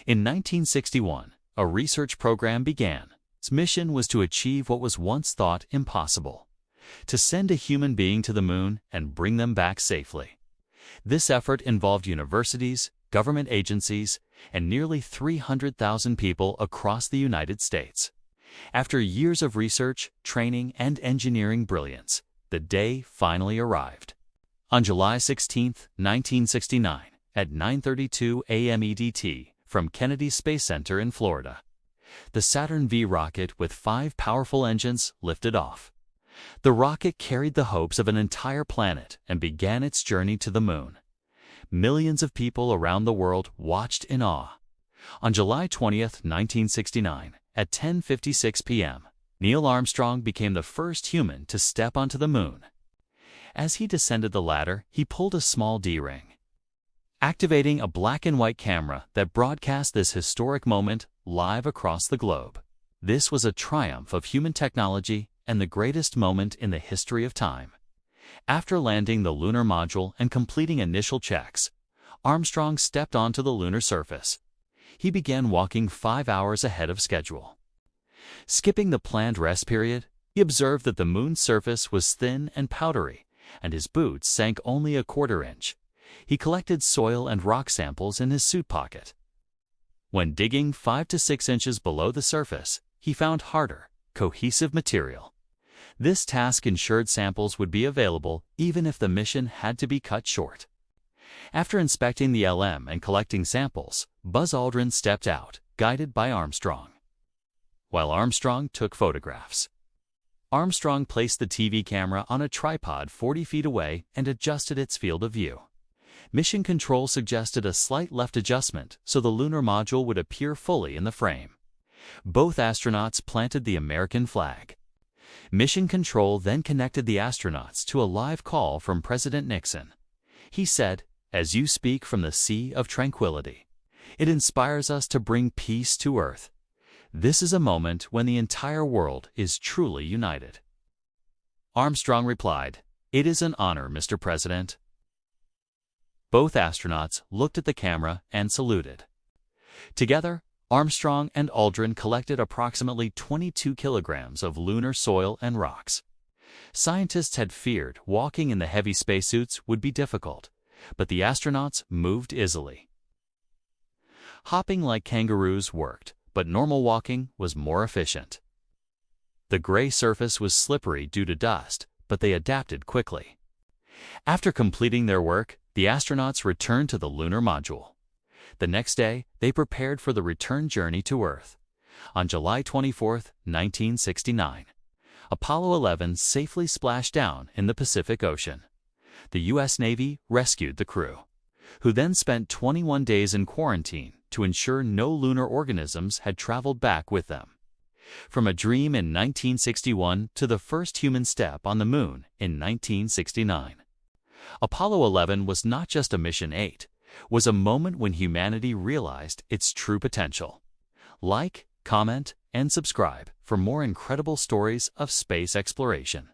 In 1961, a research program began. Its mission was to achieve what was once thought impossible: to send a human being to the moon and bring them back safely. This effort involved universities, government agencies, and nearly 300,000 people across the United States. After years of research, training, and engineering brilliance, the day finally arrived. On July 16, 1969, at 9:32 a.m. EDT, from Kennedy Space Center in Florida, the Saturn V rocket with 5 powerful engines lifted off. The rocket carried the hopes of an entire planet and began its journey to the moon. Millions of people around the world watched in awe. On July 20, 1969, at 10:56 p.m., Neil Armstrong became the first human to step onto the moon. As he descended the ladder, he pulled a small D-ring, activating a black-and-white camera that broadcast this historic moment live across the globe. This was a triumph of human technology and the greatest moment in the history of time. After landing the lunar module and completing initial checks, Armstrong stepped onto the lunar surface. He began walking 5 hours ahead of schedule. Skipping the planned rest period, he observed that the moon's surface was thin and powdery, and his boots sank only a quarter inch. He collected soil and rock samples in his suit pocket. When digging 5 to 6 inches below the surface, he found harder, cohesive material. This task ensured samples would be available even if the mission had to be cut short. After inspecting the LM and collecting samples, Buzz Aldrin stepped out, guided by Armstrong, while Armstrong took photographs. Armstrong placed the TV camera on a tripod 40 feet away and adjusted its field of view. Mission Control suggested a slight left adjustment so the lunar module would appear fully in the frame. Both astronauts planted the American flag. Mission Control then connected the astronauts to a live call from President Nixon. He said, "As you speak from the Sea of Tranquility, it inspires us to bring peace to Earth. This is a moment when the entire world is truly united." Armstrong replied, "It is an honor, Mr. President." Both astronauts looked at the camera and saluted. Together, Armstrong and Aldrin collected approximately 22 kilograms of lunar soil and rocks. Scientists had feared walking in the heavy spacesuits would be difficult, but the astronauts moved easily. Hopping like kangaroos worked, but normal walking was more efficient. The gray surface was slippery due to dust, but they adapted quickly. After completing their work, the astronauts returned to the lunar module. The next day, they prepared for the return journey to Earth. On July 24, 1969, Apollo 11 safely splashed down in the Pacific Ocean. The U.S. Navy rescued the crew, who then spent 21 days in quarantine to ensure no lunar organisms had traveled back with them. From a dream in 1961 to the first human step on the moon in 1969. Apollo 11 was not just a Mission 8, was a moment when humanity realized its true potential. Like, comment, and subscribe for more incredible stories of space exploration.